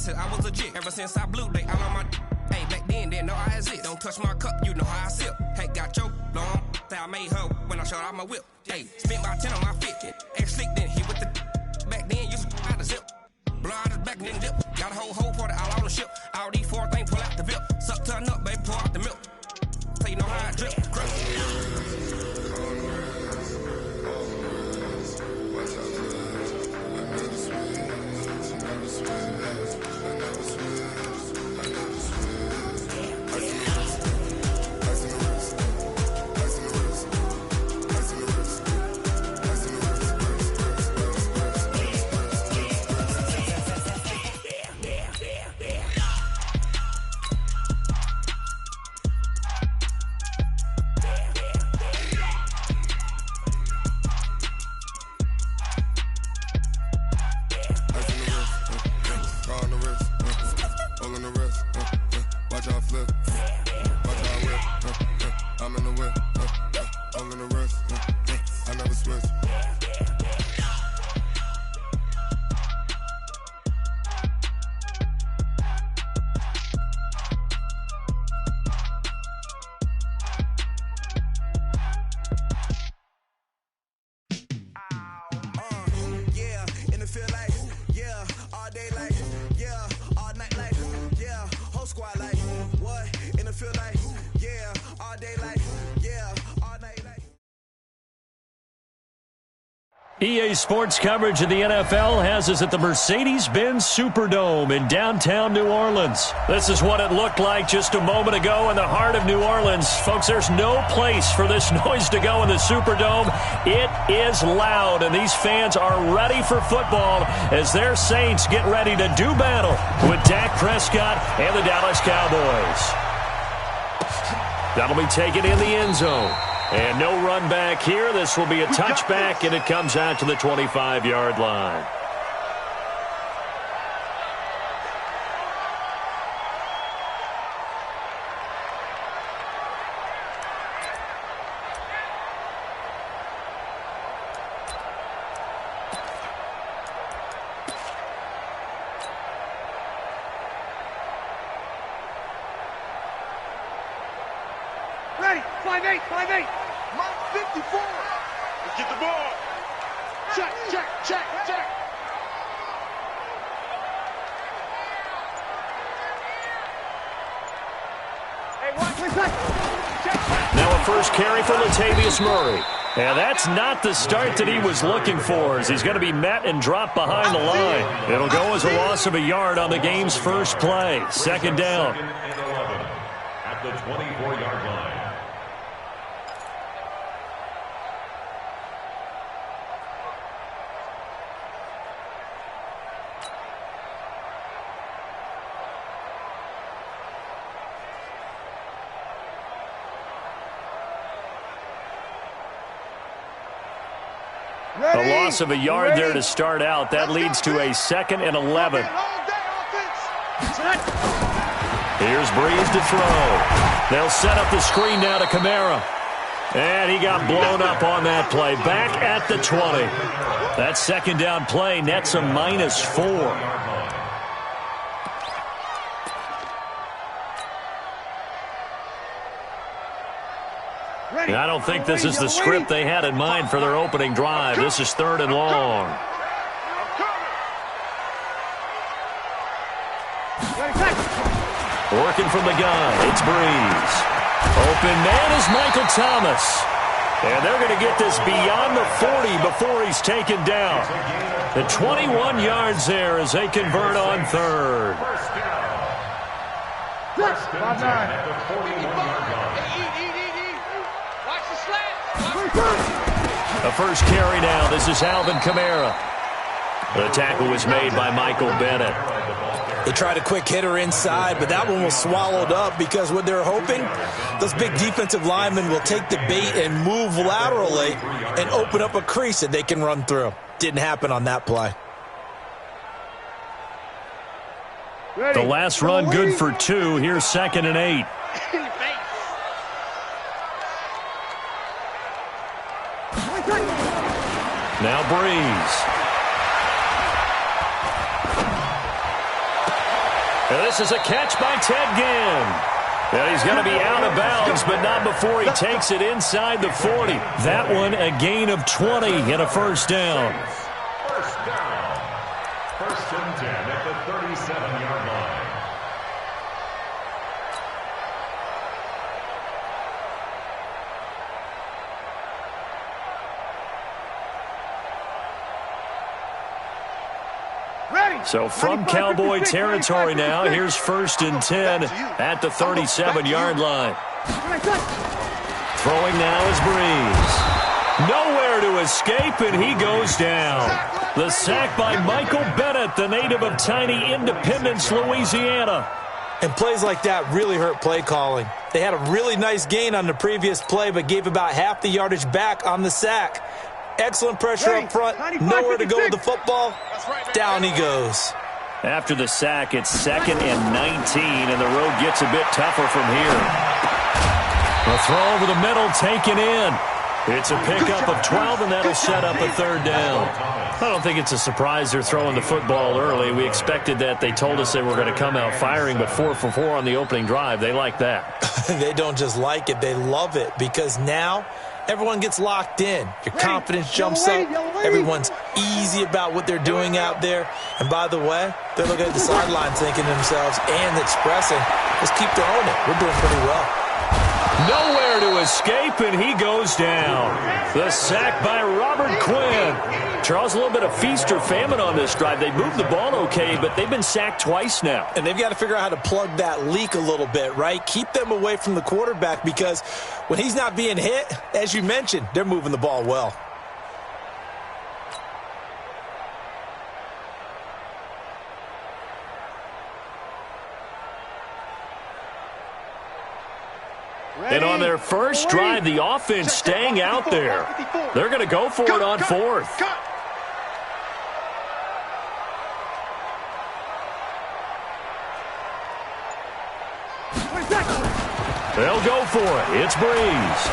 said I was a jit. Ever since I blew, they all on my hey, back then, didn't know I exist. Don't touch my cup, you know how I sip. Hey, got your long, say I made her when I showed out my whip. Hey, spent my 10 on my fit. Ex-slick, then hit with the back then, used to out the zip. Blow out his back and then dip. Got a whole party all on the ship. All these 4 things, pull out the VIP. Suck to a nut, baby, pour out the milk. So you know how I drip. EA Sports coverage of the NFL has us at the Mercedes-Benz Superdome in downtown New Orleans. This is what it looked like just a moment ago in the heart of New Orleans. Folks, there's no place for this noise to go in the Superdome. It is loud, and these fans are ready for football as their Saints get ready to do battle with Dak Prescott and the Dallas Cowboys. That'll be taken in the end zone. And no run back here. This will be a touchback, and it comes out to the 25-yard line. Ready, 5-8, 5-8. Mark 54. Let's get the ball. Check, check, check, check. Hey, watch. Now a first carry for Latavius Murray. And that's not the start that he was looking for, as he's going to be met and dropped behind the line. It'll go as a loss of a yard on the game's first play. Second down. At the 24-yard line. A loss of a yard there to start out. That leads to a 2nd and 11. Here's Breeze to throw. They'll set up the screen now to Kamara. And he got blown up on that play. Back at the 20. That second down play nets a -4. I don't think this is the script they had in mind for their opening drive. This is 3rd and long. Working from the gun, it's Breeze. Open man is Michael Thomas. And they're going to get this beyond the 40 before he's taken down. The 21 yards there as they convert on 3rd. First and 10 at the 41-yard line. A first carry now. This is Alvin Kamara. The tackle was made by Michael Bennett. They tried a quick hitter inside, but that one was swallowed up because what they're hoping, those big defensive linemen will take the bait and move laterally and open up a crease that they can run through. Didn't happen on that play. The last run good for 2. Here's 2nd and 8. Now Breeze. This is a catch by Ted Ginn. And he's going to be out of bounds, but not before he takes it inside the 40. That one a gain of 20 and a first down. First down. First and 10 at the 37-yard line. So from Cowboy territory now, here's first and 10 at the 37-yard line. Throwing now is Breeze. Nowhere to escape, and he goes down. The sack by Michael Bennett, the native of tiny Independence, Louisiana. And plays like that really hurt play calling. They had a really nice gain on the previous play, but gave about half the yardage back on the sack. Excellent pressure up front. Nowhere to go with the football. Down he goes. After the sack, it's 2nd and 19, and the road gets a bit tougher from here. A throw over the middle, taken in. It's a pickup of 12, and that'll set up a third down. I don't think it's a surprise they're throwing the football early. We expected that. They told us they were going to come out firing, but 4 for 4 on the opening drive. They like that. They don't just like it. They love it, because now everyone gets locked in. Your confidence jumps up. Everyone's easy about what they're doing out there. And by the way, they're looking at the sideline thinking to themselves and expressing, let's keep throwing it. We're doing pretty well. Nowhere to escape, and he goes down. The sack by Robert Quinn. Charles, a little bit of feast or famine on this drive. They moved the ball okay, but they've been sacked twice now. And they've got to figure out how to plug that leak a little bit, right? Keep them away from the quarterback, because when he's not being hit, as you mentioned, they're moving the ball well. And on their first drive, the offense staying out there. They're going to go for it on 4th. They'll go for it. It's Breeze.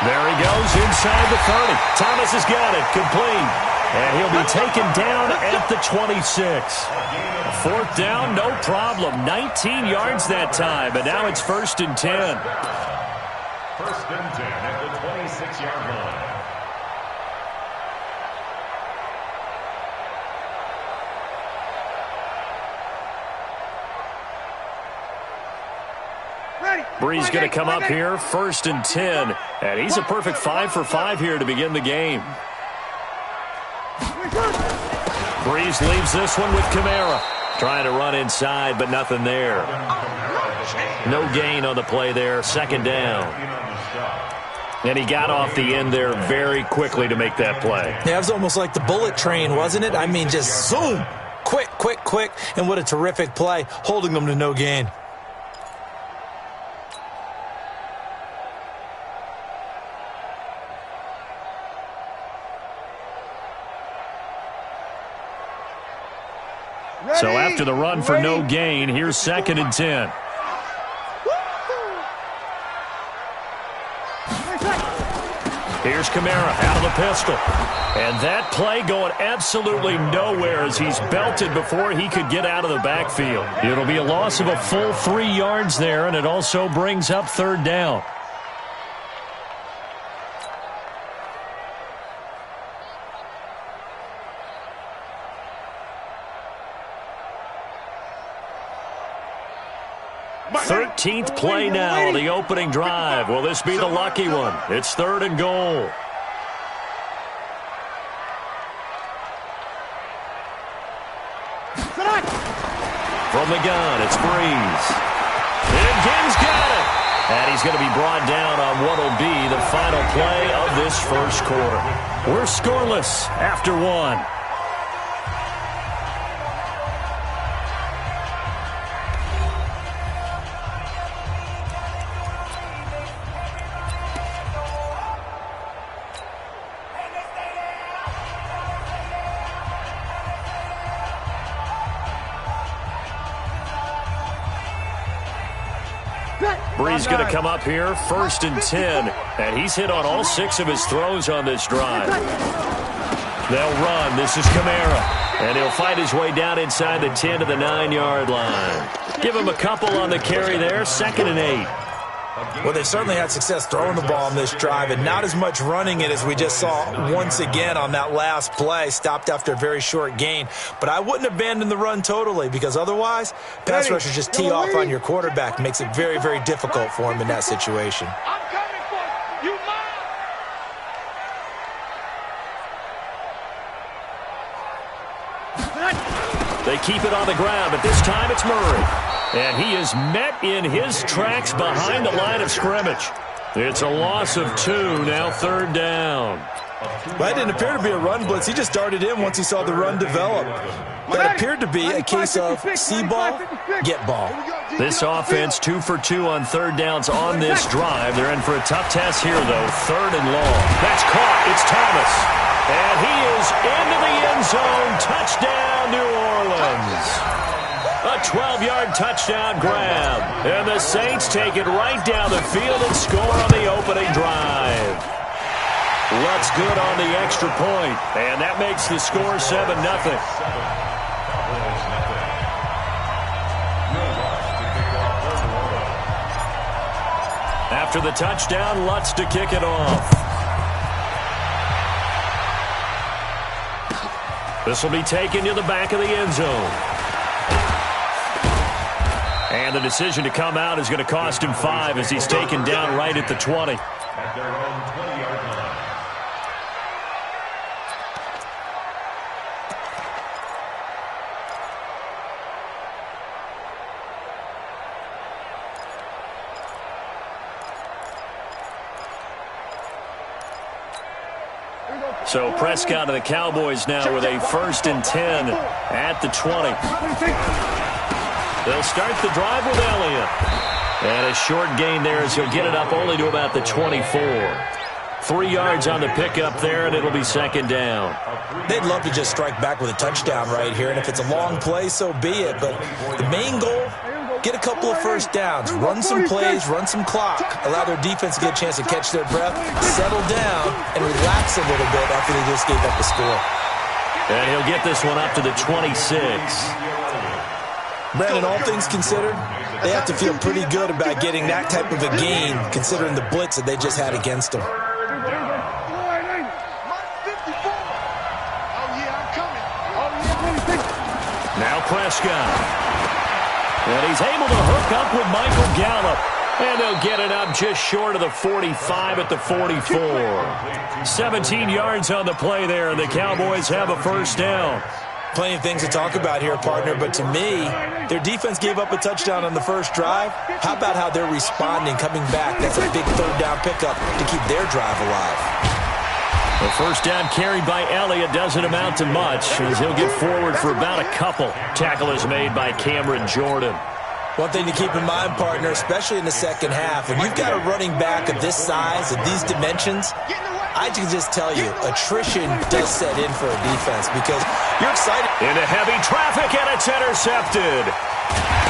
There he goes inside the 30. Thomas has got it. Complete. And he'll be taken down at the 26. 4th down, no problem. 19 yards that time, but now it's 1st and 10. First and 10 at the 26-yard line. Breeze going to come up here, 1st and 10. And he's a perfect 5 for 5 here to begin the game. Breeze leaves this one with Kamara. Trying to run inside, but nothing there. No gain on the play there. 2nd down. And he got off the end there very quickly to make that play. Yeah, it was almost like the bullet train, wasn't it? I mean, just zoom. Quick, quick, quick. And what a terrific play, holding them to no gain. So after the run for no gain, here's 2nd and 10. Here's Kamara out of the pistol. And that play going absolutely nowhere as he's belted before he could get out of the backfield. It'll be a loss of a full 3 yards there, and it also brings up 3rd down. Thirteenth play now, the opening drive. Will this be the lucky one? It's 3rd and goal. From the gun, it's Breeze. And Ginn's got it. And he's going to be brought down on what will be the final play of this first quarter. We're scoreless after 1. Breeze going to come up here, 1st and 10, and he's hit on all 6 of his throws on this drive. They'll run. This is Kamara. And he'll fight his way down inside the 10 to the 9-yard line. Give him a couple on the carry there, 2nd and 8. Well, they certainly had success throwing the ball on this drive and not as much running it as we just saw once again on that last play. Stopped after a very short gain. But I wouldn't abandon the run totally because otherwise, pass rushers just tee off on your quarterback. Makes it very, very difficult for him in that situation. I'm coming for you, Mom. They keep it on the ground, but this time it's Murray. And he is met in his tracks behind the line of scrimmage. It's a loss of 2, now 3rd down. Well, it didn't appear to be a run blitz. He just darted in once he saw the run develop. That appeared to be a case of see ball, get ball. This offense 2 for 2 on 3rd downs on this drive. They're in for a tough test here, though. 3rd and long. That's caught. It's Thomas. And he is into the end zone. Touchdown, New Orleans. A 12-yard touchdown grab. And the Saints take it right down the field and score on the opening drive. Lutz good on the extra point. And that makes the score 7-0. After the touchdown, Lutz to kick it off. This will be taken to the back of the end zone. And the decision to come out is going to cost him 5 as he's taken down right at the 20. At their own 20-yard line. So Prescott and the Cowboys now with a 1st and 10 at the 20. They'll start the drive with Elliott. And a short gain there as he'll get it up only to about the 24. 3 yards on the pickup there, and it'll be 2nd down. They'd love to just strike back with a touchdown right here, and if it's a long play, so be it. But the main goal, get a couple of 1st downs, run some plays, run some clock, allow their defense to get a chance to catch their breath, settle down, and relax a little bit after they just gave up the score. And he'll get this one up to the 26. Brandon, all things considered, they have to feel pretty good about getting that type of a gain considering the blitz that they just had against them. Now Prescott. And he's able to hook up with Michael Gallup. And they'll get it up just short of the 45 at the 44. 17 yards on the play there, and the Cowboys have a 1st down. Plenty of things to talk about here, partner, but to me, their defense gave up a touchdown on the first drive. How about how they're responding, coming back? That's a big 3rd down pickup to keep their drive alive. The 1st down carried by Elliott doesn't amount to much as he'll get forward for about a couple. Tackle is made by Cameron Jordan. One thing to keep in mind, partner, especially in the second half, when you've got a running back of this size, of these dimensions, I can just tell you, attrition does set in for a defense because you're excited. Into heavy traffic, and it's intercepted.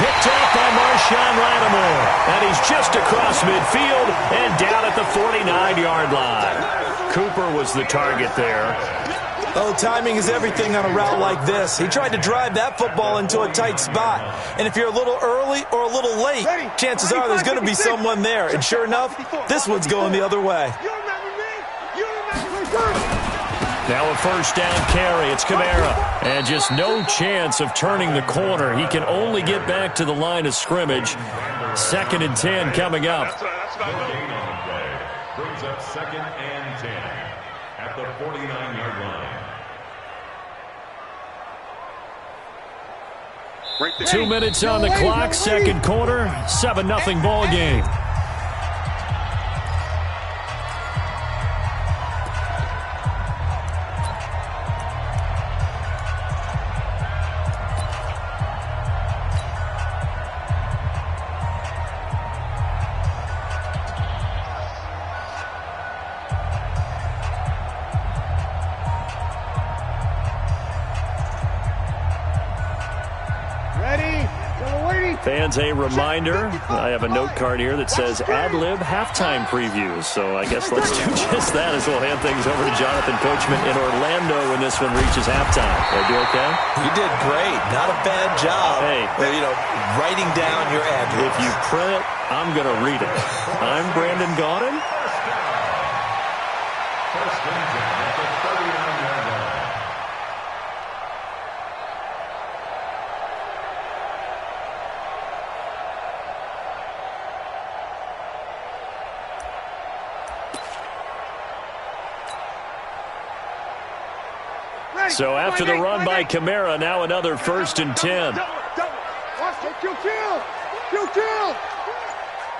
Picked off by Marshawn Lattimore. And he's just across midfield and down at the 49-yard line. Cooper was the target there. Oh, timing is everything on a route like this. He tried to drive that football into a tight spot. And if you're a little early or a little late, chances are there's going to be someone there. And sure enough, this one's going the other way. Now a 1st down carry. It's Kamara. And just no chance of turning the corner. He can only get back to the line of scrimmage. 2nd and 10 coming up. Brings up 2nd and 10 at the 49-yard line. 2 minutes on the clock, 2nd quarter, 7-0 ball game. Ready? Still waiting. Fans, a reminder, I have a note card here that says ad-lib halftime previews. So I guess let's do just that as we'll hand things over to Jonathan Coachman in Orlando when this one reaches halftime. Did I do okay? You did great. Not a bad job. Hey, writing down your ad-libs. If you print it, I'm going to read it. I'm Brandon Gaudin. First and 10 at the 39-yard line. So after the run by Kamara, now another 1st and 10.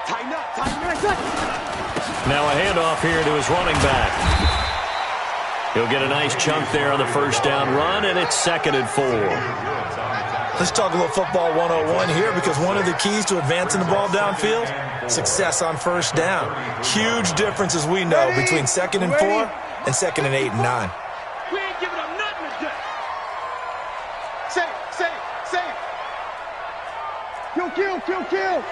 Tighten up. Now a handoff here to his running back. He'll get a nice chunk there on the first down run, and it's 2nd and 4. Let's talk a little football 101 here, because one of the keys to advancing the ball downfield, success on first down. Huge difference, as we know, between 2nd and 4 and 2nd and 8 and 9. We ain't giving them nothing today. Say it. Kill.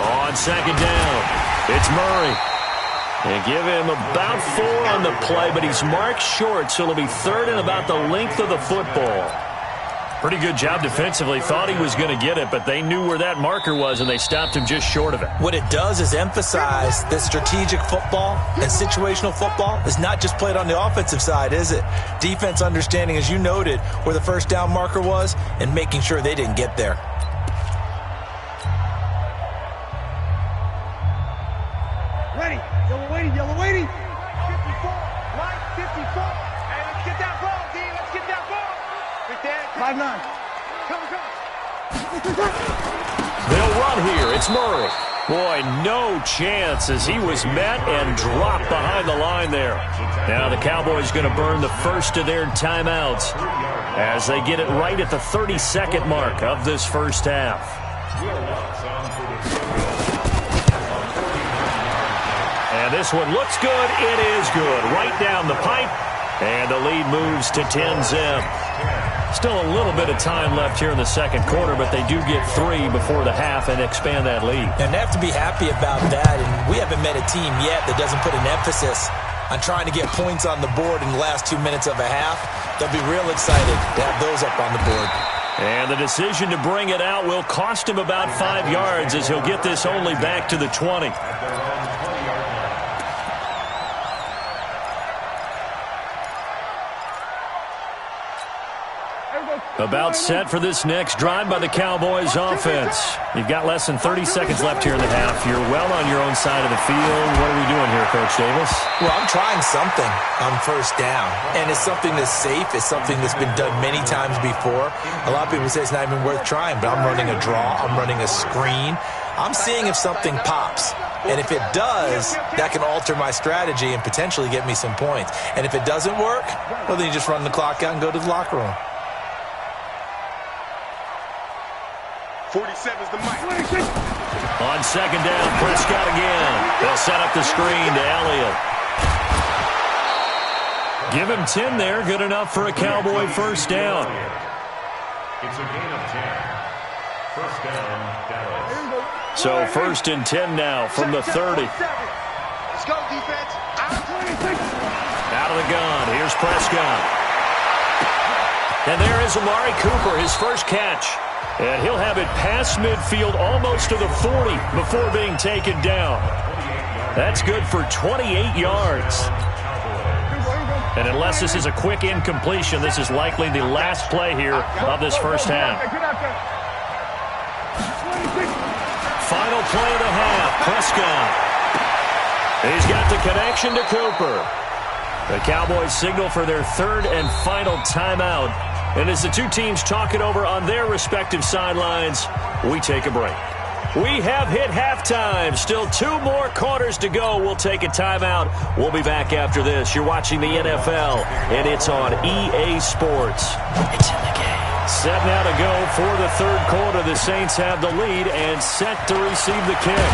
On 2nd down, it's Murray. They give him about 4 on the play, but he's marked short, so it'll be 3rd and about the length of the football. Pretty good job defensively. Thought he was going to get it, but they knew where that marker was, and they stopped him just short of it. What it does is emphasize that strategic football and situational football is not just played on the offensive side, is it? Defense understanding, as you noted, where the first down marker was and making sure they didn't get there. Ready. Yellow waiting. 54. Line 54. Hey, let's get that ball, D. Let's get that ball. 5-9. Come. They'll run here. It's Murray. Boy, no chance as he was met and dropped behind the line there. Now the Cowboys going to burn the first of their timeouts as they get it right at the 32nd mark of this first half. And this one looks good. It is good. Right down the pipe. And the lead moves to 10-zip. Still a little bit of time left here in the second quarter, but they do get 3 before the half and expand that lead. And they have to be happy about that. And we haven't met a team yet that doesn't put an emphasis on trying to get points on the board in the last 2 minutes of a half. They'll be real excited to have those up on the board. And the decision to bring it out will cost him about 5 yards as he'll get this only back to the 20. About set for this next drive by the Cowboys offense. You've got less than 30 seconds left here in the half. You're well on your own side of the field. What are we doing here, Coach Davis? Well, I'm trying something on first down. And it's something that's safe. It's something that's been done many times before. A lot of people say it's not even worth trying, but I'm running a draw. I'm running a screen. I'm seeing if something pops. And if it does, that can alter my strategy and potentially get me some points. And if it doesn't work, well, then you just run the clock out and go to the locker room. 47's the mic. On second down, Prescott again. They'll set up the screen to Elliott. Give him 10 there. Good enough for a Cowboy first down. It's a gain of 10. First down, Dallas. So 1st and 10 now from the 30. Let's go, defense. Out of the gun. Here's Prescott. And there is Amari Cooper, his first catch. And he'll have it past midfield almost to the 40 before being taken down. That's good for 28 yards. And unless this is a quick incompletion, this is likely the last play here of this first half. Final play of the half, Prescott. He's got the connection to Cooper. The Cowboys signal for their 3rd and final timeout. And as the two teams talk it over on their respective sidelines, we take a break. We have hit halftime. Still 2 more quarters to go. We'll take a timeout. We'll be back after this. You're watching the NFL, and it's on EA Sports. It's in the game. Set now to go for the 3rd quarter. The Saints have the lead and set to receive the kick.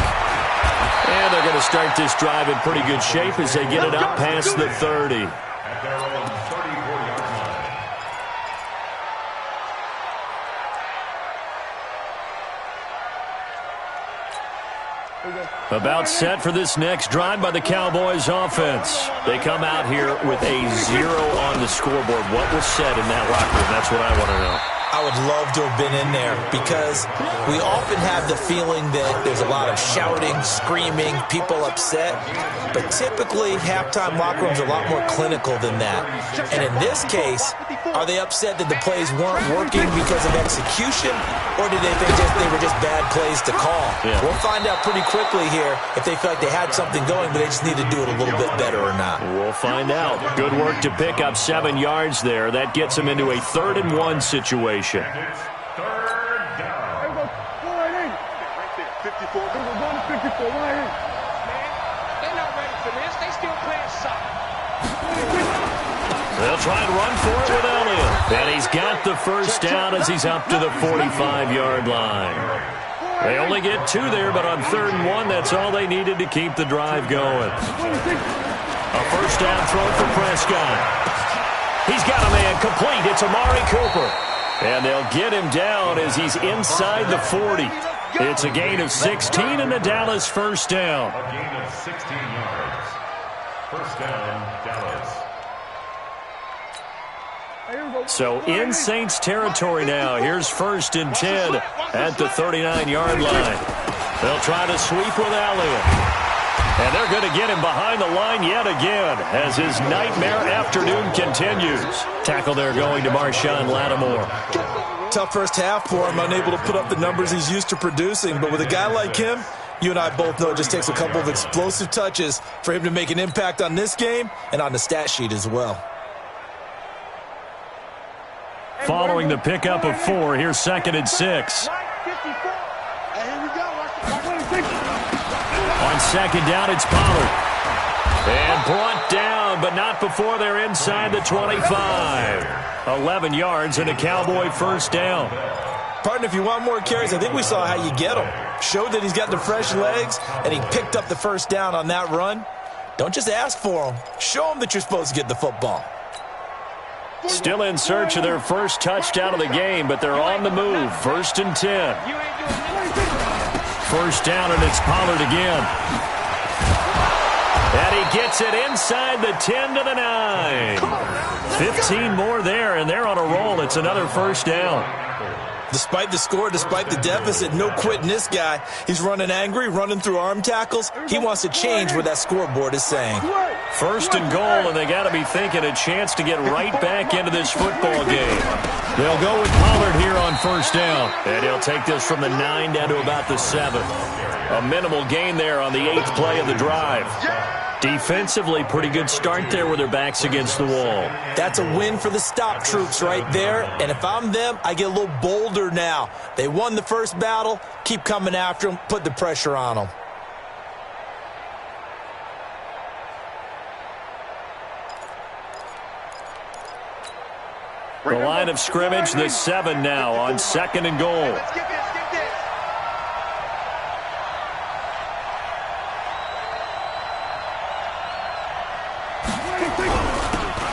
And they're going to start this drive in pretty good shape as they get it up past the 30. their own 34-yard line. About set for this next drive by the Cowboys offense. They come out here with a 0 on the scoreboard. What was said in that locker room? That's what I want to know. I would love to have been in there because we often have the feeling that there's a lot of shouting, screaming, people upset. But typically, halftime locker rooms are a lot more clinical than that. And in this case, are they upset that the plays weren't working because of execution, or did they think they were just bad plays to call? Yeah. We'll find out pretty quickly here if they feel like they had something going, but they just need to do it a little bit better or not. We'll find out. Good work to pick up 7 yards there. That gets them into a 3rd-and-1 situation. And it's 3rd down. Right there, 54. We're going to 54. Right here. They're not ready for this. They still playing soft. They'll try and run for it with Elliott. And he's got the first down as he's up to the 45-yard line. They only get 2 there, but on 3rd and 1, that's all they needed to keep the drive going. A first down throw for Prescott. He's got a man complete. It's Amari Cooper. And they'll get him down as he's inside the 40. It's a gain of 16 and a Dallas first down. A gain of 16 yards. First down, Dallas. So in Saints territory now. Here's 1st and 10 at the 39-yard line. They'll try to sweep with Elliott. And they're going to get him behind the line yet again as his nightmare afternoon continues. Tackle there going to Marshawn Lattimore. Tough first half for him, unable to put up the numbers he's used to producing. But with a guy like him, you and I both know it just takes a couple of explosive touches for him to make an impact on this game and on the stat sheet as well. Following the pickup of 4, here's 2nd and 6. On 2nd down, it's Pollard. And brought down, but not before they're inside the 25. 11 yards and a Cowboy first down. Partner, if you want more carries, I think we saw how you get him. Showed that he's got the fresh legs, and he picked up the first down on that run. Don't just ask for him. Show him that you're supposed to get the football. Still in search of their first touchdown of the game, but they're on the move. 1st and 10. First down, and it's Pollard again. And he gets it inside the 10 to the 9. 15 more there, and they're on a roll. It's another first down. Despite the score, despite the deficit, no quitting this guy. He's running angry, running through arm tackles. He wants to change what that scoreboard is saying. 1st and goal, and they got to be thinking a chance to get right back into this football game. They'll go with Pollard here on first down. And he'll take this from the 9 down to about the 7. A minimal gain there on the 8th play of the drive. Defensively, pretty good start there with their backs against the wall. That's a win for the stop troops right there. And if I'm them, I get a little bolder now. They won the first battle. Keep coming after them. Put the pressure on them. The line of scrimmage, the 7 now on 2nd and goal.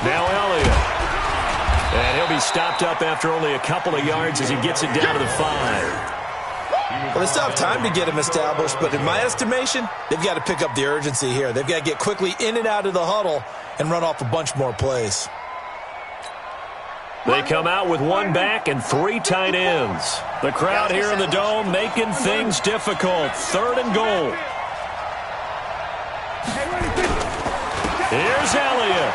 Now Elliott. And he'll be stopped up after only a couple of yards as he gets it down to the 5. Well, they still have time to get him established, but in my estimation, they've got to pick up the urgency here. They've got to get quickly in and out of the huddle and run off a bunch more plays. They come out with 1 back and 3 tight ends. The crowd here in the Dome making things difficult. 3rd and goal. Here's Elliott.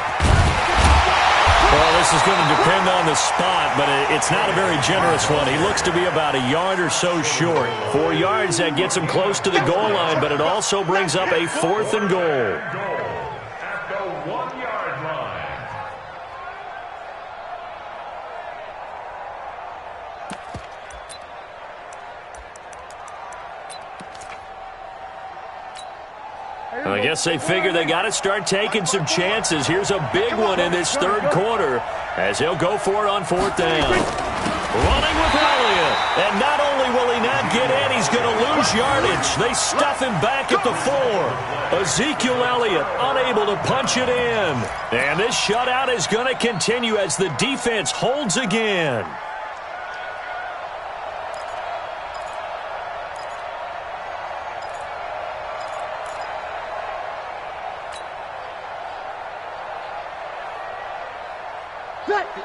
Well, this is going to depend on the spot, but it's not a very generous one. He looks to be about a yard or so short. 4 yards, that gets him close to the goal line, but it also brings up a 4th and goal. At the 1-yard line. I guess they figure they got to start taking some chances. Here's a big one in this 3rd quarter as he'll go for it on 4th down. Running with Elliott. And not only will he not get in, he's going to lose yardage. They stuff him back at the 4. Ezekiel Elliott unable to punch it in. And this shutout is going to continue as the defense holds again.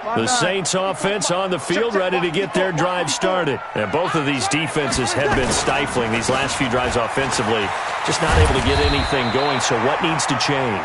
The Saints offense on the field, ready to get their drive started. And both of these defenses have been stifling these last few drives offensively. Just not able to get anything going, so what needs to change?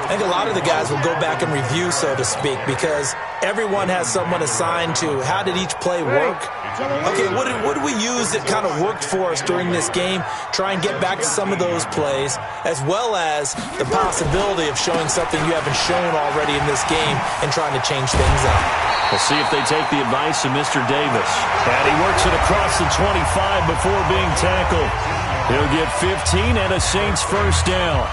I think a lot of the guys will go back and review, so to speak, because everyone has someone assigned to how did each play work. Okay, what did we use that kind of worked for us during this game? Try and get back to some of those plays, as well as the possibility of showing something you haven't shown already in this game and trying to change things up. We'll see if they take the advice of Mr. Davis. And he works it across the 25 before being tackled. He'll get 15 and a Saints first down.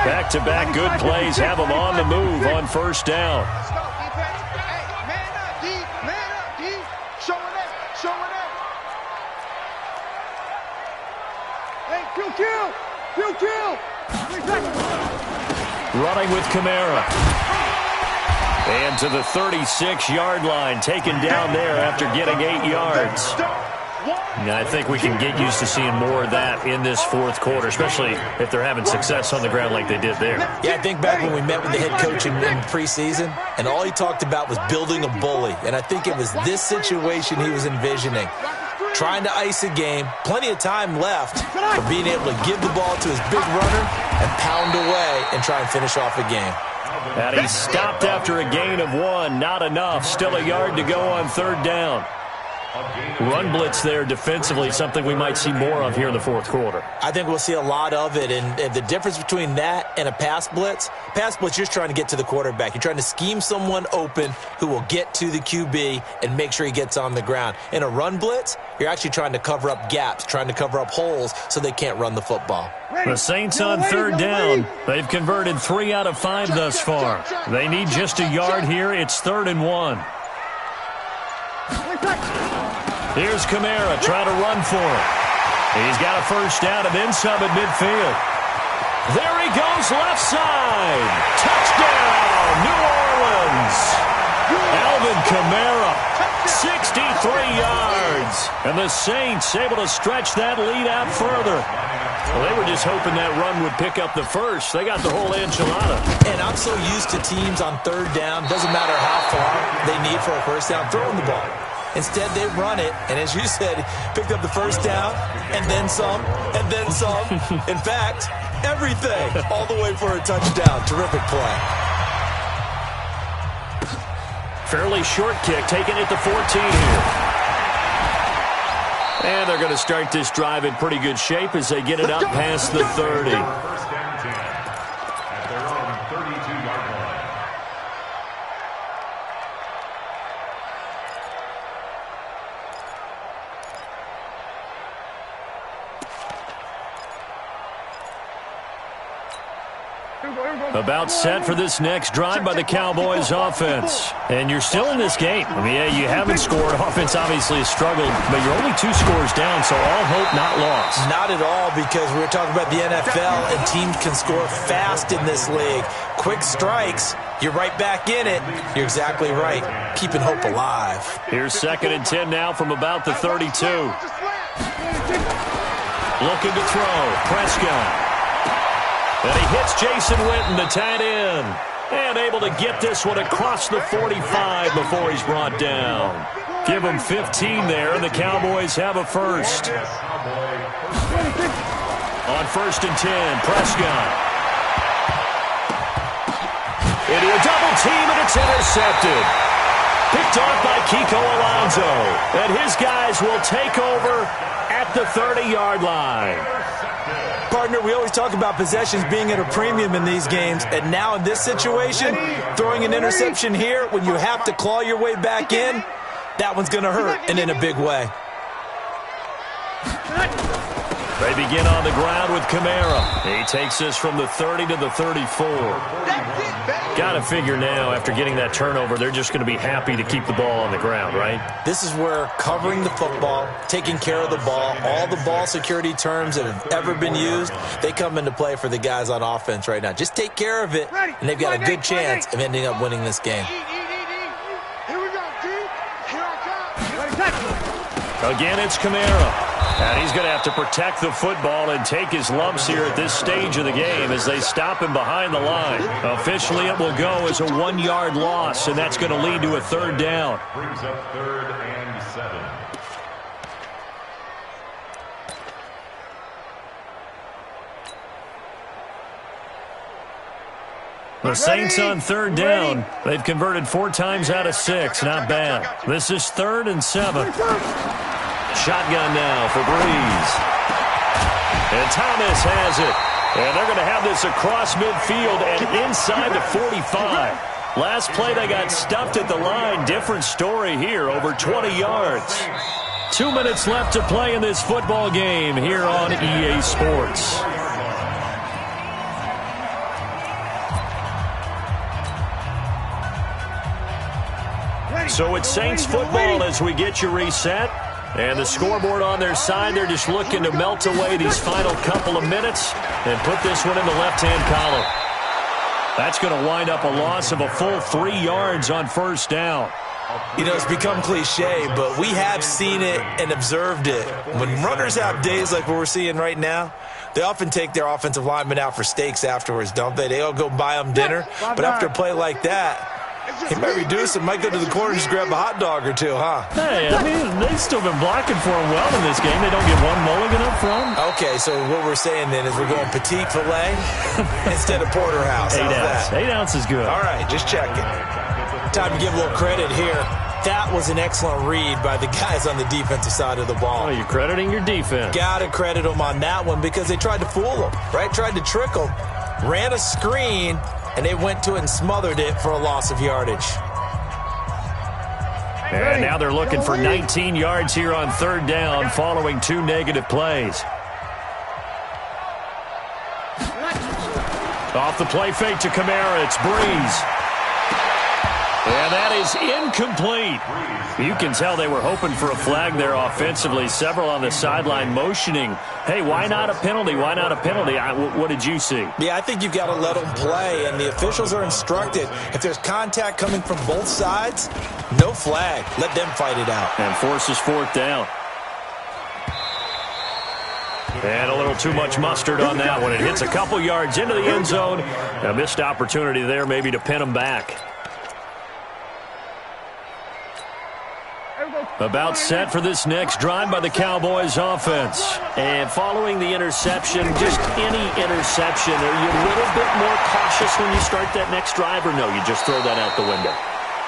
Back-to-back good plays have them on the move on first down. Let's go, defense. Hey, man up, D. Man up, D. Showing up. Showing up. Hey, kill. Running with Kamara. And to the 36-yard line, taken down there after getting 8 yards. And I think we can get used to seeing more of that in this fourth quarter, especially if they're having success on the ground like they did there. Yeah, I think back when we met with the head coach in preseason, and all he talked about was building a bully. And I think it was this situation he was envisioning. Trying to ice a game, plenty of time left for being able to give the ball to his big runner and pound away and try and finish off a game. And he stopped after a gain of 1. Not enough. Still a yard to go on third down. Run blitz there defensively, something we might see more of here in the fourth quarter. I think we'll see a lot of it, and the difference between that and a pass blitz, you're just trying to get to the quarterback. You're trying to scheme someone open who will get to the QB and make sure he gets on the ground. In a run blitz, you're actually trying to cover up gaps, trying to cover up holes so they can't run the football. The Saints on third down. They've converted 3 out of 5 thus far. They need just a yard here. It's 3rd and 1. Here's Kamara trying to run for it. He's got a first down and then some at midfield. There he goes, left side. Touchdown, New Orleans. Alvin Kamara, 63 yards. And the Saints able to stretch that lead out further. Well, they were just hoping that run would pick up the first. They got the whole enchilada. And I'm so used to teams on third down, doesn't matter how far they need for a first down, throwing the ball. Instead, they run it, and as you said, picked up the first down, and then some, and then some. In fact, everything, all the way for a touchdown. Terrific play. Fairly short kick, taken at the 14 here. And they're going to start this drive in pretty good shape as they get it up past the 30. First down 10 at their own 32-yard line. About set for this next drive by the Cowboys offense. And you're still in this game. I mean, yeah, you haven't scored. Offense obviously has struggled, but you're only 2 scores down, so all hope not lost. Not at all, because we're talking about the NFL, and teams can score fast in this league. Quick strikes, you're right back in it. You're exactly right. Keeping hope alive. Here's 2nd and 10 now from about the 32. Looking to throw. Prescott. And he hits Jason Witten, the tight end. And able to get this one across the 45 before he's brought down. Give him 15 there, and the Cowboys have a first. On 1st and 10, Prescott. Into a double team, and it's intercepted. Picked off by Kiko Alonso. And his guys will take over at the 30-yard line. Partner, we always talk about possessions being at a premium in these games, and now in this situation, throwing an interception here when you have to claw your way back in, that one's going to hurt, and in a big way. They begin on the ground with Kamara. He takes this from the 30 to the 34. Got to figure now, after getting that turnover, they're just going to be happy to keep the ball on the ground, right? This is where covering the football, taking care of the ball, all the ball security terms that have ever been used, they come into play for the guys on offense right now. Just take care of it, and they've got a good chance of ending up winning this game. Here we go, D. Here I come. Again, it's Kamara. And he's going to have to protect the football and take his lumps here at this stage of the game as they stop him behind the line. Officially, it will go as a 1-yard loss, and that's going to lead to a third down. Brings up 3rd and 7. The Saints on 3rd down. They've converted 4 times out of 6. Not bad. This is 3rd and 7. Shotgun now for Breeze. And Thomas has it. And they're going to have this across midfield and inside the 45. Last play they got stuffed at the line. Different story here, over 20 yards. 2 minutes left to play in this football game here on EA Sports. So it's Saints football as we get you reset. And the scoreboard on their side, they're just looking to melt away these final couple of minutes and put this one in the left-hand column. That's going to wind up a loss of a full 3 yards on 1st down. You know, it's become cliche, but we have seen it and observed it. When runners have days like what we're seeing right now, they often take their offensive linemen out for steaks afterwards, don't they? They all go buy them dinner. But after a play like that, he might reduce it, might go to the corner and just grab a hot dog or two, huh? Hey, I mean, they've still been blocking for him well in this game. They don't get one mulligan up front. Okay, so what we're saying then is we're going petite filet instead of porterhouse. 8 ounce. 8 ounce is good. All right, just checking. Time to give a little credit here. That was an excellent read by the guys on the defensive side of the ball. Oh, you're crediting your defense. Got to credit them on that one because they tried to fool them, right? Tried to trick them. Ran a screen, and they went to it and smothered it for a loss of yardage. And now they're looking for 19 yards here on 3rd down following 2 negative plays. Off the play fake to Kamara, it's Breeze. And that is incomplete. You can tell they were hoping for a flag there offensively. Several on the sideline motioning, hey, why not a penalty? Why not a penalty? What did you see? Yeah, I think you've got to let them play, and the officials are instructed. If there's contact coming from both sides, no flag. Let them fight it out. And forces 4th down. And a little too much mustard on that one. It hits a couple yards into the end zone. A missed opportunity there maybe to pin them back. About set for this next drive by the Cowboys offense. And following the interception, just any interception, are you a little bit more cautious when you start that next drive, or no, you just throw that out the window?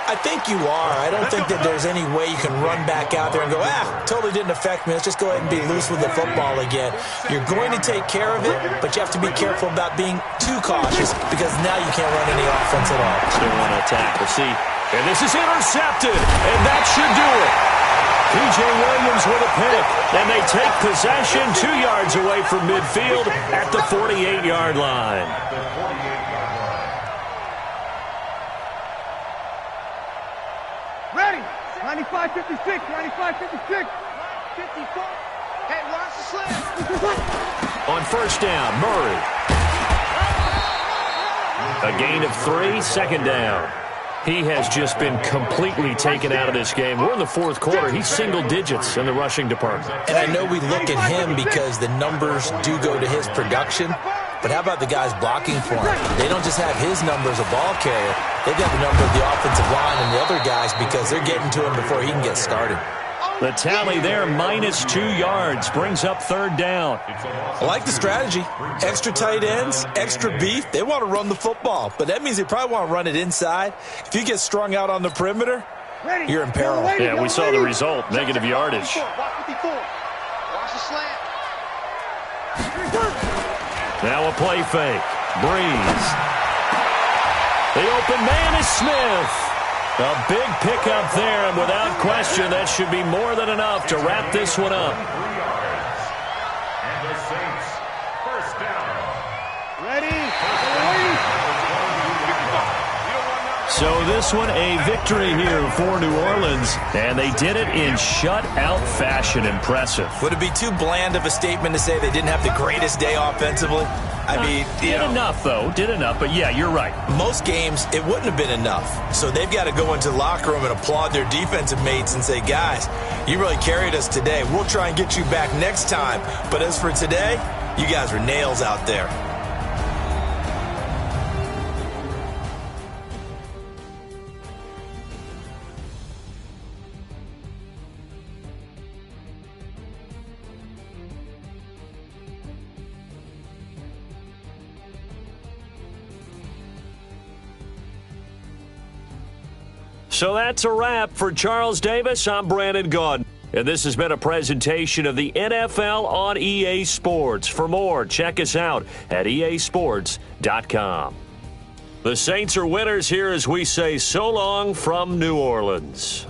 I think you are. I don't think that there's any way you can run back out there and go, totally didn't affect me. Let's just go ahead and be loose with the football again. You're going to take care of it, but you have to be careful about being too cautious because now you can't run any offense at all. Still want to attack. We'll see. And this is intercepted, and that should do it. P.J. Williams with a pick, and they take possession 2 yards away from midfield at the 48-yard line. Ready. 95-56. 95-56. 54. Hey, watch the slant. On 1st down, Murray. A gain of 3, 2nd down. He has just been completely taken out of this game. We're in the 4th quarter. He's single digits in the rushing department. And I know we look at him because the numbers do go to his production, but how about the guys blocking for him? They don't just have his number as a ball carrier. They've got the number of the offensive line and the other guys because they're getting to him before he can get started. The tally there, minus 2 yards, brings up 3rd down. I like the strategy. Extra tight ends, extra beef. They want to run the football, but that means they probably want to run it inside. If you get strung out on the perimeter, you're in peril. Yeah, we saw the result, negative yardage. Watch the slant. Now a play fake. Breeze. The open man is Smith. A big pickup there, and without question, that should be more than enough to wrap this one up. So this one, a victory here for New Orleans, and they did it in shutout fashion. Impressive. Would it be too bland of a statement to say they didn't have the greatest day offensively? I mean, did enough, though. Did enough, but yeah, you're right. Most games, it wouldn't have been enough. So they've got to go into the locker room and applaud their defensive mates and say, guys, you really carried us today. We'll try and get you back next time. But as for today, you guys are nails out there. So that's a wrap for Charles Davis. I'm Brandon Gaudin. And this has been a presentation of the NFL on EA Sports. For more, check us out at easports.com. The Saints are winners here as we say so long from New Orleans.